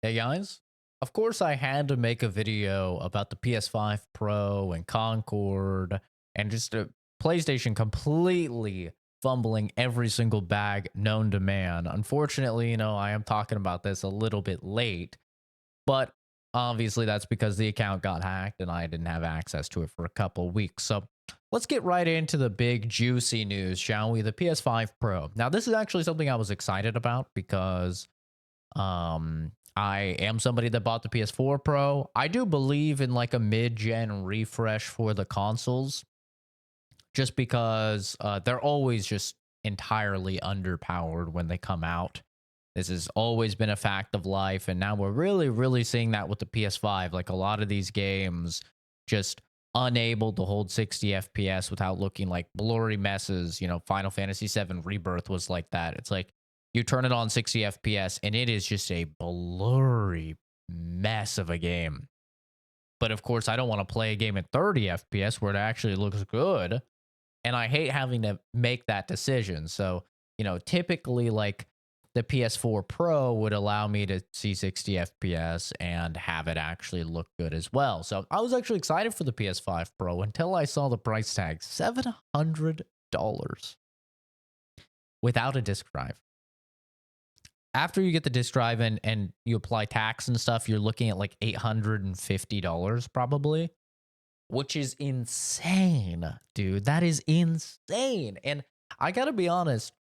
Hey guys, of course I had to make a video about the PS5 Pro and Concord and just a PlayStation completely fumbling every single bag known to man. Unfortunately, I am talking about this a little bit late, but obviously that's because the account got hacked and I didn't have access to it for a couple weeks. So let's get right into the big juicy news, shall we? The PS5 Pro. Now, this is actually something I was excited about because I am somebody that bought the PS4 Pro. I do believe in like a mid-gen refresh for the consoles, just because they're always just entirely underpowered when they come out. This has always been a fact of life, and now we're really seeing that with the PS5. Like a lot of these games just unable to hold 60 FPS without looking like blurry messes. Final Fantasy VII Rebirth was like that. It's like you turn it on 60 FPS and it is just a blurry mess of a game. But of course, I don't want to play a game at 30 FPS where it actually looks good. And I hate having to make that decision. So, typically like the PS4 Pro would allow me to see 60 FPS and have it actually look good as well. So I was actually excited for the PS5 Pro until I saw the price tag, $700 without a disk drive. After you get the disk drive and you apply tax and stuff, you're looking at like $850 probably, which is insane, dude. That is insane. And I gotta be honest,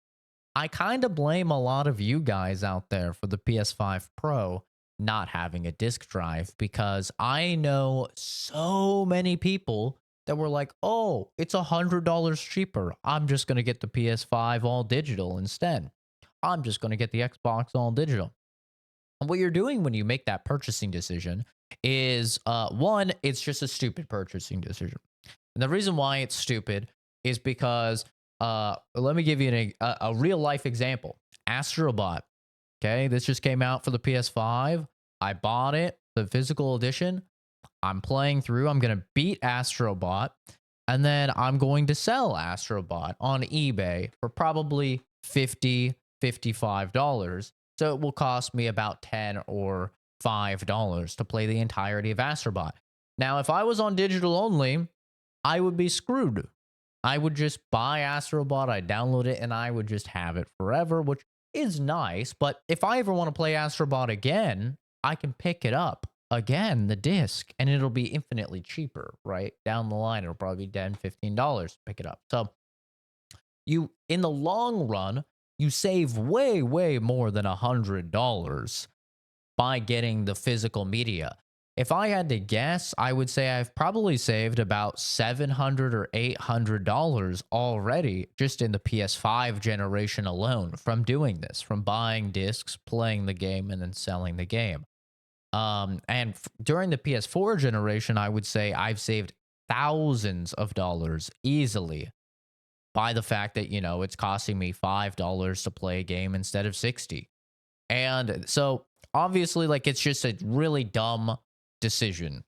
I kind of blame a lot of you guys out there for the PS5 Pro not having a disk drive, because I know so many people that were like, oh, it's $100 cheaper. I'm just going to get the PS5 all digital instead. I'm just going to get the Xbox all digital. And what you're doing when you make that purchasing decision is one, it's just a stupid purchasing decision. And the reason why it's stupid is because let me give you a real life example. Astrobot. Okay, this just came out for the PS5. I bought it, the physical edition. I'm playing through. I'm going to beat Astrobot, and then I'm going to sell Astrobot on eBay for probably $50, $55. So it will cost me about $10 or $5 to play the entirety of Astrobot. Now, if I was on digital only, I would be screwed. I would just buy Astrobot, I'd download it, and I would just have it forever, which is nice. But if I ever want to play Astrobot again, I can pick it up again, the disc, and it'll be infinitely cheaper, right? Down the line, it'll probably be $10, $15 to pick it up. So in the long run, you save way more than $100 by getting the physical media. If I had to guess, I would say I've probably saved about $700 or $800 already just in the PS5 generation alone from doing this, from buying discs, playing the game, and then selling the game. During the PS4 generation, I would say I've saved thousands of dollars easily by the fact that, it's costing me $5 to play a game instead of 60. And so obviously, like, it's just a really dumb decision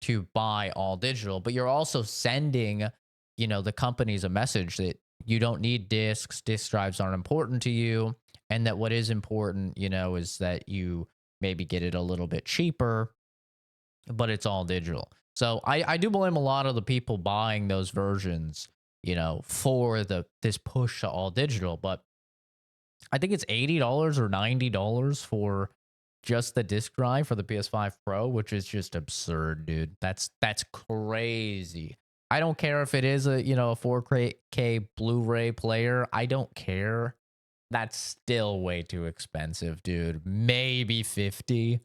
to buy all digital, but you're also sending, the companies a message that you don't need discs, disk drives aren't important to you, and that what is important, is that you maybe get it a little bit cheaper, but it's all digital. So I do blame a lot of the people buying those versions, for this push to all digital, but I think it's $80 or $90 for just the disc drive for the PS5 Pro, which is just absurd, dude. That's crazy. I don't care if it is a 4K Blu-ray player. I don't care. That's still way too expensive, dude. Maybe 50,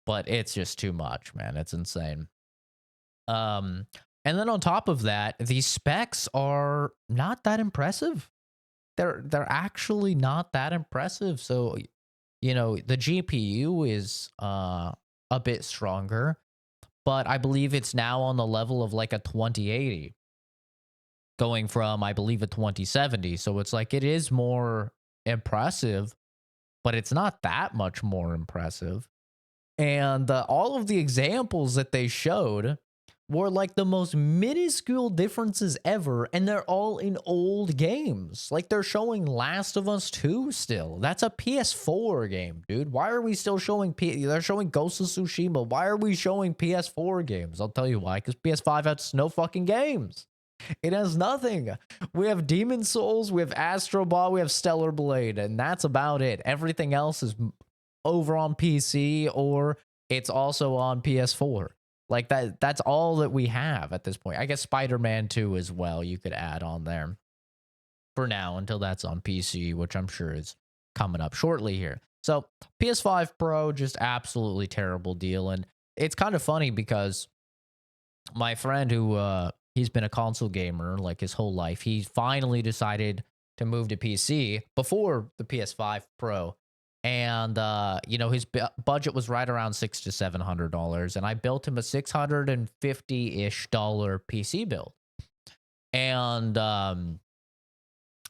but it's just too much, man. It's insane. And then on top of that, these specs are not that impressive. They're actually not that impressive. So the GPU is a bit stronger, but I believe it's now on the level of like a 2080, going from, I believe, a 2070. So it's like it is more impressive, but it's not that much more impressive. And all of the examples that they showed were like the most minuscule differences ever, and they're all in old games. Like they're showing Last of Us 2 still. That's a PS4 game, dude. Why are we still showing they're showing Ghost of Tsushima. Why are we showing PS4 games? I'll tell you why, because PS5 has no fucking games. It has nothing. We have Demon Souls, we have Astro Ball, we have Stellar Blade, and that's about it. Everything else is over on PC or it's also on PS4. Like that's all that we have at this point. I guess Spider-Man 2 as well, you could add on there for now until that's on PC, which I'm sure is coming up shortly here. So PS5 Pro, just absolutely terrible deal. And it's kind of funny because my friend who he's been a console gamer like his whole life, he finally decided to move to PC before the PS5 Pro. And you know, his budget was right around $600 to $700, and I built him a $650-ish PC build. And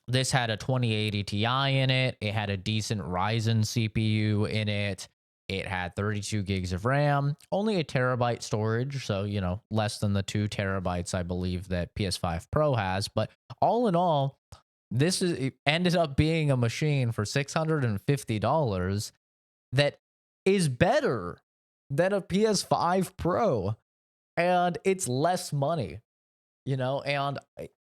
this had a 2080 Ti in it. It had a decent Ryzen CPU in it. It had 32 gigs of RAM, only a terabyte storage, so you know, less than the 2 terabytes I believe that PS5 Pro has. But all in all, it ended up being a machine for $650 that is better than a PS5 Pro, and it's less money, you know. And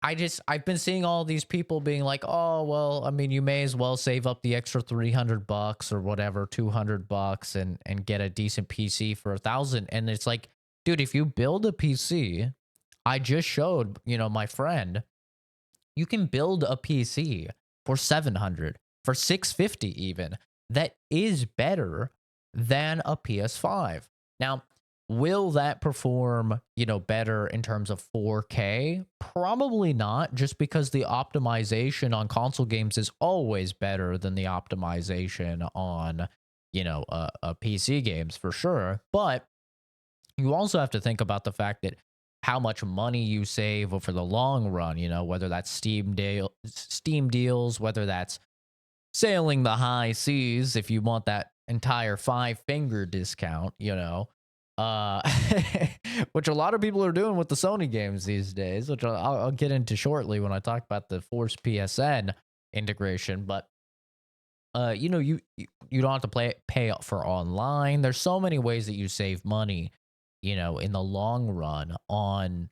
I've been seeing all these people being like, oh well, I mean, you may as well save up the extra $300 or whatever, $200 and get a decent PC for $1,000. And it's like, dude, if you build a PC, I just showed, you know, my friend, you can build a PC for $700, for $650 even, that is better than a PS5. Now, will that perform, you know, better in terms of 4K? Probably not, just because the optimization on console games is always better than the optimization on, you know, PC games for sure. But you also have to think about the fact that how much money you save over the long run, you know, whether that's Steam deals, whether that's sailing the high seas if you want that entire 5-finger discount, you know, which a lot of people are doing with the Sony games these days, which I'll get into shortly when I talk about the forced PSN integration. But you know, you don't have to pay for online. There's so many ways that you save money, you know, in the long run on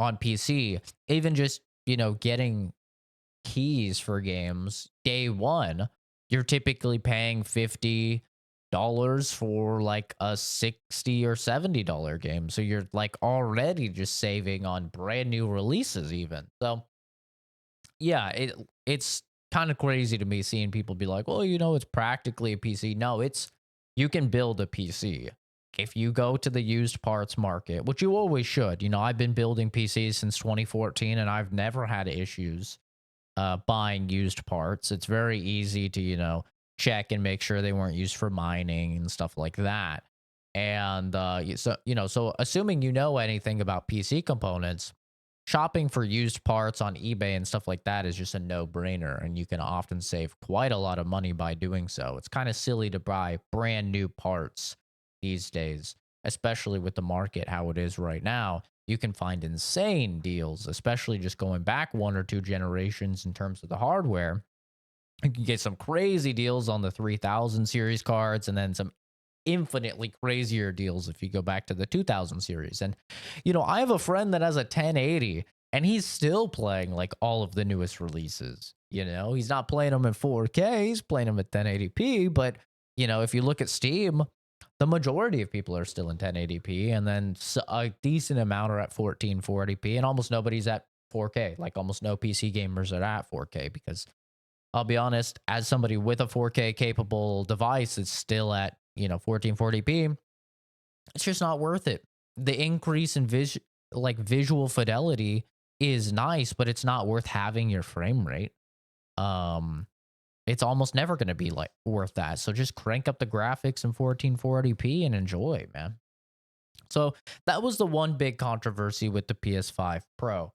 PC. Even just, you know, getting keys for games day one, you're typically paying $50 for like a $60 or $70 game. So you're like already just saving on brand new releases even. So yeah, it's kind of crazy to me seeing people be like, well, you know, it's practically a PC. No, you can build a PC. If you go to the used parts market, which you always should, you know, I've been building PCs since 2014 and I've never had issues buying used parts. It's very easy to, you know, check and make sure they weren't used for mining and stuff like that. And so, you know, so assuming you know anything about PC components, shopping for used parts on eBay and stuff like that is just a no-brainer, and you can often save quite a lot of money by doing so. It's kind of silly to buy brand new parts these days, especially with the market how it is right now. You can find insane deals, especially just going back 1 or 2 generations in terms of the hardware. You can get some crazy deals on the 3000 series cards, and then some infinitely crazier deals if you go back to the 2000 series. And, you know, I have a friend that has a 1080 and he's still playing like all of the newest releases. You know, he's not playing them in 4K, he's playing them at 1080p. But, you know, if you look at Steam, the majority of people are still in 1080p, and then a decent amount are at 1440p, and almost nobody's at 4K. Like almost no PC gamers are at 4K, because I'll be honest, as somebody with a 4K capable device, it's still at, you know, 1440p. It's just not worth it. The increase in visual fidelity is nice, but it's not worth having your frame rate. It's almost never going to be like worth that. So just crank up the graphics in 1440p and enjoy, man. So that was the one big controversy with the PS5 Pro.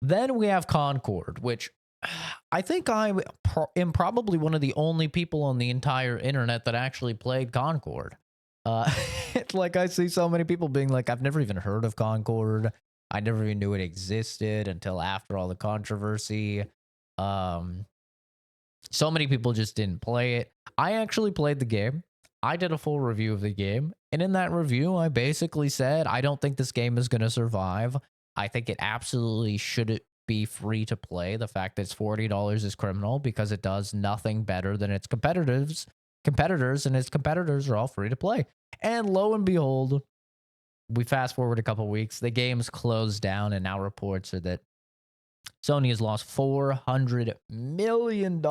Then we have Concord, which I think I am probably one of the only people on the entire internet that actually played Concord. Uh, it's like I see so many people being like, I've never even heard of Concord. I never even knew it existed until after all the controversy. Um, so many people just didn't play it. I actually played the game. I did a full review of the game. And in that review, I basically said, I don't think this game is going to survive. I think it absolutely should be free to play. The fact that it's $40 is criminal because it does nothing better than its competitors, and its competitors are all free to play. And lo and behold, we fast forward a couple weeks, the game's closed down, and now reports are that Sony has lost $400 million.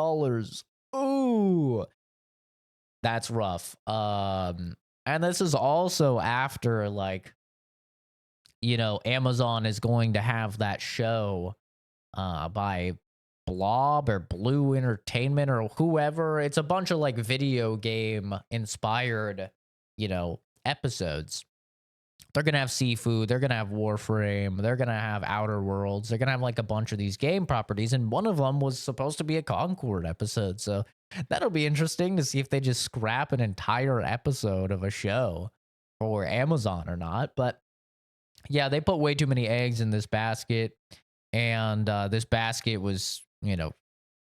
Ooh, that's rough. And this is also after, like, Amazon is going to have that show by Blob or Blue Entertainment or whoever. It's a bunch of like video game inspired, episodes. They're going to have Seafood. They're going to have Warframe. They're going to have Outer Worlds. They're going to have like a bunch of these game properties. And one of them was supposed to be a Concord episode. So that'll be interesting to see if they just scrap an entire episode of a show for Amazon or not. But yeah, they put way too many eggs in this basket. And this basket was,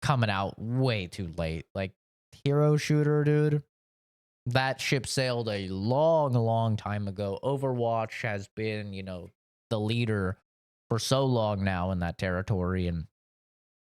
coming out way too late. Like, Hero Shooter, dude, that ship sailed a long, long time ago. Overwatch has been, the leader for so long now in that territory. And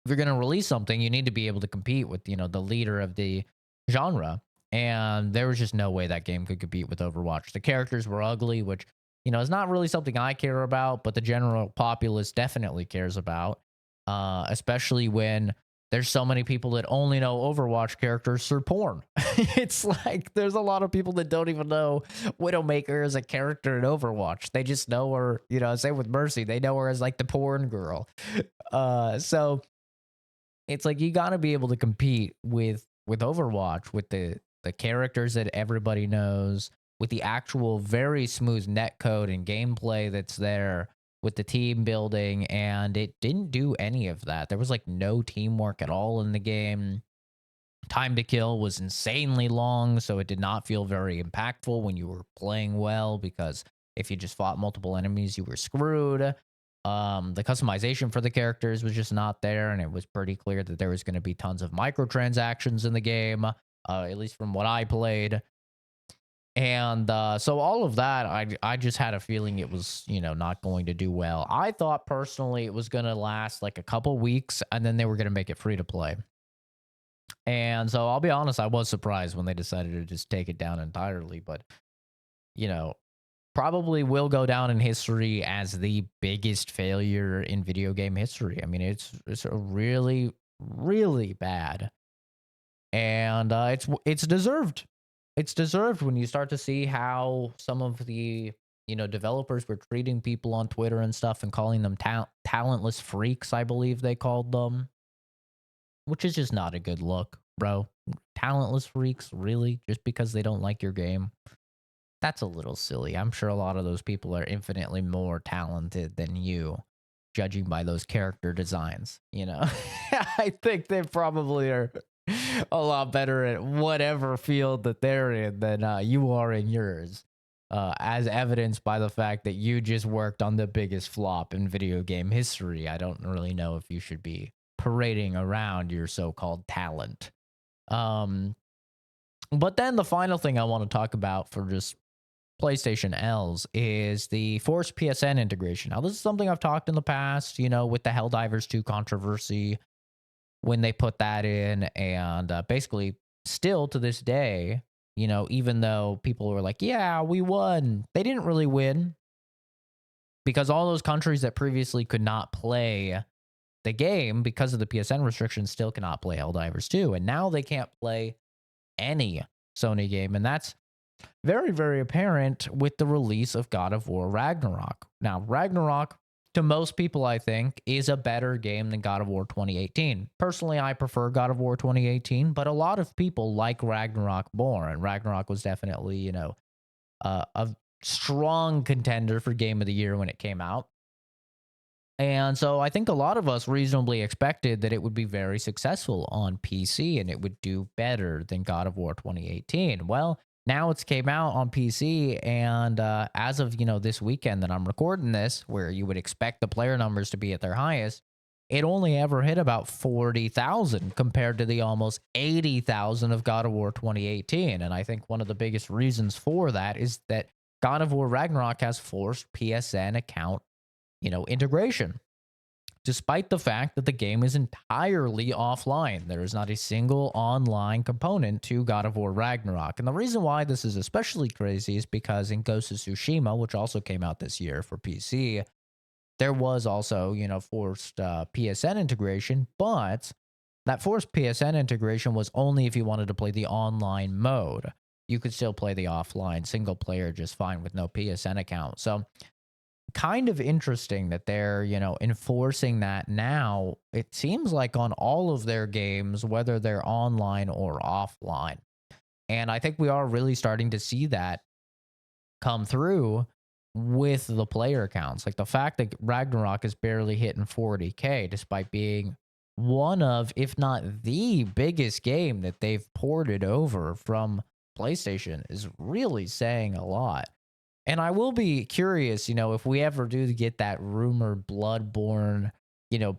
if you're going to release something, you need to be able to compete with, the leader of the genre. And there was just no way that game could compete with Overwatch. The characters were ugly, which, is not really something I care about, but the general populace definitely cares about, especially when there's so many people that only know Overwatch characters through porn. It's like there's a lot of people that don't even know Widowmaker is a character in Overwatch. They just know her, same with Mercy. They know her as like the porn girl. So it's like you got to be able to compete with Overwatch, with the characters that everybody knows, with the actual very smooth netcode and gameplay that's there, with the team building, and it didn't do any of that. There was like no teamwork at all in the game. Time to kill was insanely long, so it did not feel very impactful when you were playing well, because if you just fought multiple enemies, you were screwed. The customization for the characters was just not there, and it was pretty clear that there was going to be tons of microtransactions in the game, at least from what I played. And so all of that, I just had a feeling it was, not going to do well. I thought personally it was going to last like a couple weeks, and then they were going to make it free to play. And so I'll be honest, I was surprised when they decided to just take it down entirely. But, probably will go down in history as the biggest failure in video game history. I mean, it's a really, really bad, and it's deserved. It's deserved when you start to see how some of the, developers were treating people on Twitter and stuff and calling them talentless freaks, I believe they called them, which is just not a good look, bro. Talentless freaks, really? Just because they don't like your game? That's a little silly. I'm sure a lot of those people are infinitely more talented than you, judging by those character designs, I think they probably are a lot better at whatever field that they're in than you are in yours, as evidenced by the fact that you just worked on the biggest flop in video game history. I don't really know if you should be parading around your so-called talent. But then the final thing I want to talk about for just PlayStation L's is the forced PSN integration. Now, this is something I've talked in the past, with the Helldivers 2 controversy, when they put that in, and basically still to this day, even though people were like, yeah, we won, they didn't really win, because all those countries that previously could not play the game because of the PSN restrictions still cannot play Helldivers 2, and now they can't play any Sony game, and that's very, very apparent with the release of God of War Ragnarok. Now, Ragnarok, to most people, I think, is a better game than God of War 2018. Personally, I prefer God of War 2018, but a lot of people like Ragnarok more, and Ragnarok was definitely, a strong contender for Game of the Year when it came out. And so I think a lot of us reasonably expected that it would be very successful on PC and it would do better than God of War 2018. Well, Now it's came out on PC, and as of this weekend that I'm recording this, where you would expect the player numbers to be at their highest, it only ever hit about 40,000 compared to the almost 80,000 of God of War 2018. And I think one of the biggest reasons for that is that God of War Ragnarok has forced PSN account, integration, despite the fact that the game is entirely offline. There is not a single online component to God of War Ragnarok. And the reason why this is especially crazy is because in Ghost of Tsushima, which also came out this year for PC, there was also, forced PSN integration, but that forced PSN integration was only if you wanted to play the online mode. You could still play the offline single player just fine with no PSN account. So kind of interesting that they're, enforcing that now. It seems like on all of their games, whether they're online or offline. And I think we are really starting to see that come through with the player counts. Like the fact that Ragnarok is barely hitting 40K despite being one of, if not the biggest game that they've ported over from PlayStation is really saying a lot. And I will be curious, if we ever do get that rumored Bloodborne,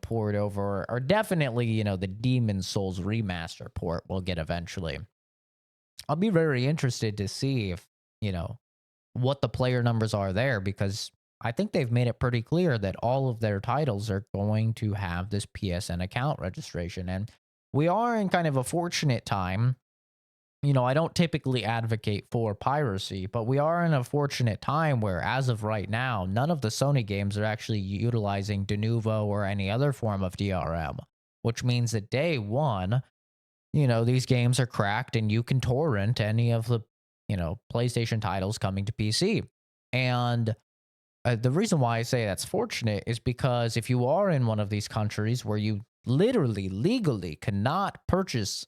port over, or definitely, the Demon Souls remaster port we'll get eventually. I'll be very interested to see if, what the player numbers are there, because I think they've made it pretty clear that all of their titles are going to have this PSN account registration. And we are in kind of a fortunate time. I don't typically advocate for piracy, but we are in a fortunate time where, as of right now, none of the Sony games are actually utilizing Denuvo or any other form of DRM, which means that day one, these games are cracked and you can torrent any of the, PlayStation titles coming to PC. And the reason why I say that's fortunate is because if you are in one of these countries where you literally, legally cannot purchase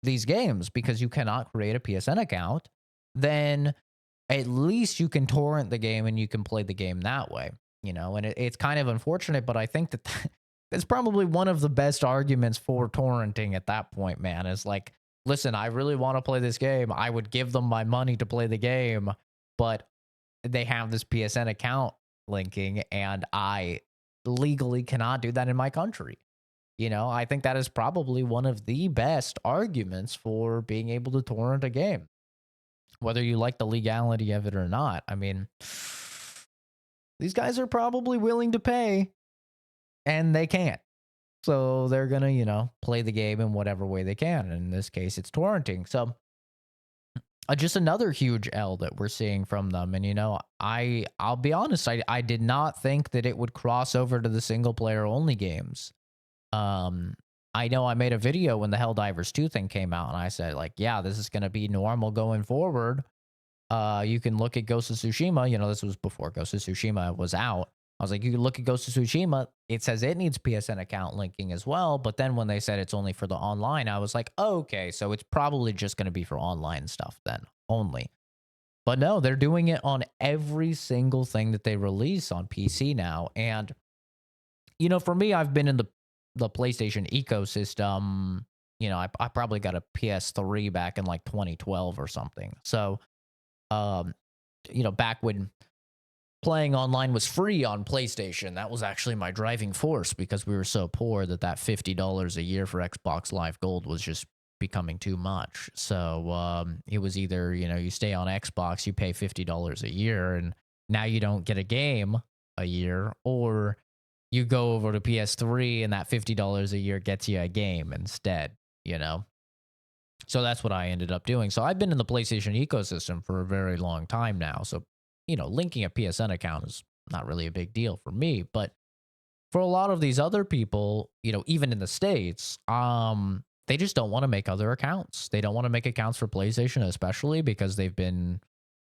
these games because you cannot create a PSN account, then at least you can torrent the game and you can play the game that way, and it's kind of unfortunate, but I think that that's probably one of the best arguments for torrenting at that point, man, is like, listen, I really want to play this game. I would give them my money to play the game, but they have this PSN account linking and I legally cannot do that in my country. I think that is probably one of the best arguments for being able to torrent a game, whether you like the legality of it or not. I mean, these guys are probably willing to pay and they can't. So they're going to, play the game in whatever way they can. And in this case, it's torrenting. So just another huge L that we're seeing from them. And, I'll be honest, I did not think that it would cross over to the single player only games. I know I made a video when the Helldivers 2 thing came out, and I said, like, yeah, this is going to be normal going forward. You can look at Ghost of Tsushima. This was before Ghost of Tsushima was out. I was like, you can look at Ghost of Tsushima. It says it needs PSN account linking as well. But then when they said it's only for the online, I was like, oh, okay, so it's probably just going to be for online stuff then only. But no, they're doing it on every single thing that they release on PC now. And, for me, I've been in the PlayStation ecosystem. I probably got a PS3 back in like 2012 or something. So, back when playing online was free on PlayStation, that was actually my driving force because we were so poor that $50 a year for Xbox Live Gold was just becoming too much. So, it was either, you stay on Xbox, you pay $50 a year, and now you don't get a game a year, or you go over to PS3 and that $50 a year gets you a game instead, So that's what I ended up doing. So I've been in the PlayStation ecosystem for a very long time now. So, linking a PSN account is not really a big deal for me. But for a lot of these other people, even in the States, they just don't want to make other accounts. They don't want to make accounts for PlayStation, especially because they've been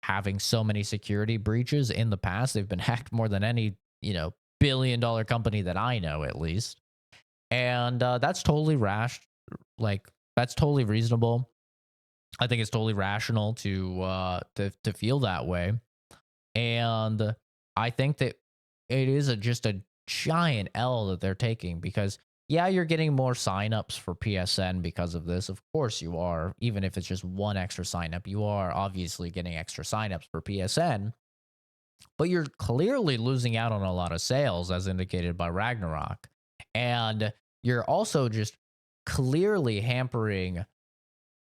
having so many security breaches in the past. They've been hacked more than any, billion-dollar company that I know, at least. And that's totally that's totally reasonable. I think it's totally rational to feel that way. And I think that it is just a giant L that they're taking, because Yeah, you're getting more signups for PSN because of this. Of course you are. Even if it's just one extra signup, you are obviously getting extra signups for PSN. But you're clearly losing out on a lot of sales, as indicated by Ragnarok. And you're also just clearly hampering,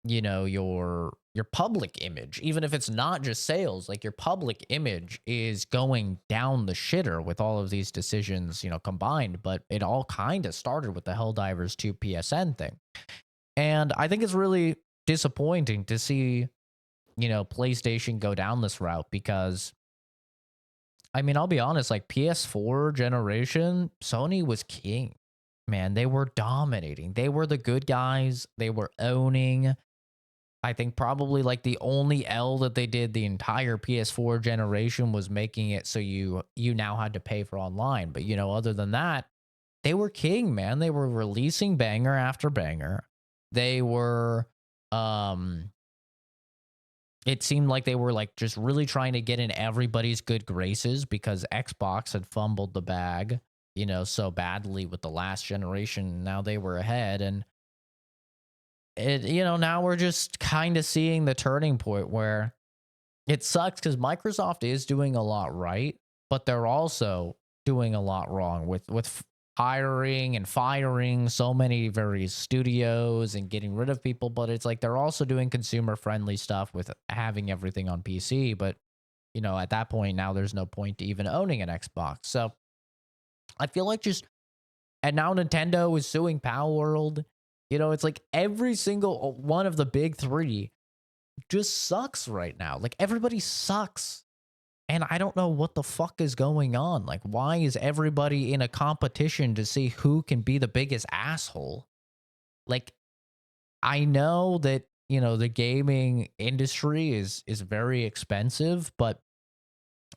you know, your public image. Even if it's not just sales, like your public image is going down the shitter with all of these decisions, you know, combined. But it all kind of started with the Helldivers 2 PSN thing. And I think it's really disappointing to see, you know, PlayStation go down this route because, I mean, I'll be honest, like PS4 generation, Sony was king. Man, they were dominating. They were the good guys. They were owning. I think probably like the only L that they did the entire PS4 generation was making it so you now had to pay for online. But you know, other than that, they were king, man. They were releasing banger after banger. They were it seemed like they were like just really trying to get in everybody's good graces because Xbox had fumbled the bag, you know, so badly with the last generation. Now they were ahead, and it, you know, now we're just kind of seeing the turning point where it sucks because Microsoft is doing a lot right, but they're also doing a lot wrong with hiring and firing so many various studios and getting rid of people. But it's like they're also doing consumer friendly stuff with having everything on PC. But you know, at that point now, there's no point to even owning an Xbox. So I feel like just and now Nintendo is suing Power World. You know, it's like every single one of the big three just sucks right now. Like everybody sucks. And I don't know what the fuck is going on. Like, why is everybody in a competition to see who can be the biggest asshole? Like, I know that, you know, the gaming industry is very expensive, but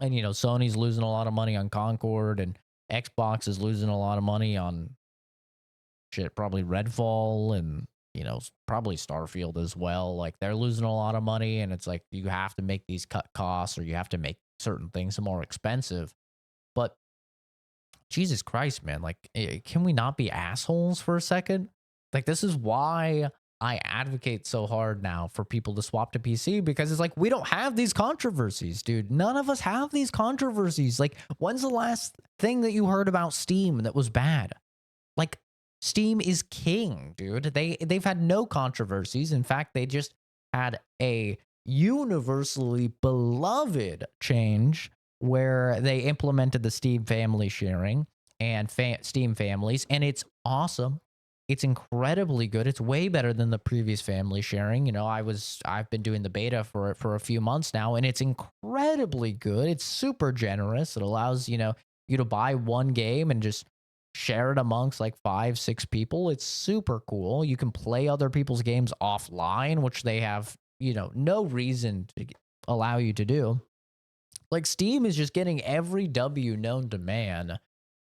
and you know, Sony's losing a lot of money on Concord and Xbox is losing a lot of money on shit, probably Redfall and you know, probably Starfield as well. Like they're losing a lot of money, and it's like you have to make these cut costs or you have to make certain things more expensive. But Jesus Christ, man, like can we not be assholes for a second? Like this is why I advocate so hard now for people to swap to PC because it's like we don't have these controversies, dude. None of us have these controversies. Like when's the last thing that you heard about Steam that was bad? Like Steam is king, dude. They've had no controversies. In fact, they just had a universally beloved change where they implemented the Steam family sharing and Steam families, and it's awesome. It's incredibly good. It's way better than the previous family sharing. You know, I've been doing the beta for a few months now, and it's incredibly good. It's super generous. It allows, you know, you to buy one game and just share it amongst like 5, 6 people. It's super cool. You can play other people's games offline, which they have, you know, no reason to allow you to do. Like Steam is just getting every W known to man.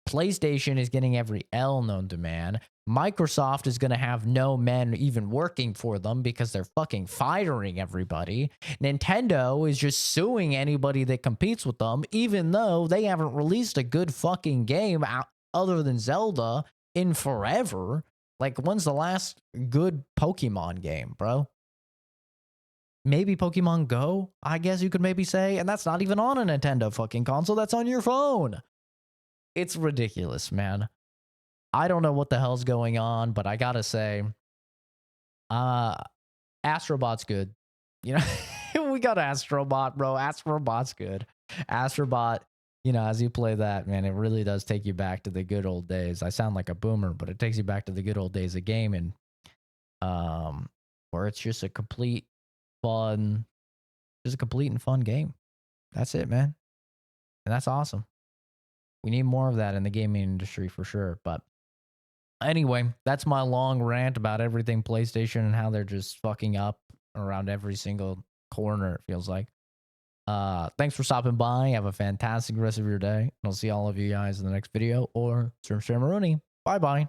PlayStation is getting every L known to man. Microsoft is going to have no men even working for them because they're fucking firing everybody. Nintendo is just suing anybody that competes with them, even though they haven't released a good fucking game out other than Zelda in forever. Like, when's the last good Pokemon game, bro? Maybe Pokemon Go, I guess you could maybe say. And that's not even on a Nintendo fucking console. That's on your phone. It's ridiculous, man. I don't know what the hell's going on, but I gotta say, Astrobot's good. You know, we got Astrobot, bro. Astrobot's good. Astrobot, you know, as you play that, man, it really does take you back to the good old days. I sound like a boomer, but it takes you back to the good old days of gaming, where it's just a complete fun, just a complete and fun game. That's it, man. And that's awesome. We need more of that in the gaming industry for sure. But anyway, that's my long rant about everything PlayStation and how they're just fucking up around every single corner, it feels like. Thanks for stopping by. Have a fantastic rest of your day. And I'll see all of you guys in the next video or Rooney. Bye bye.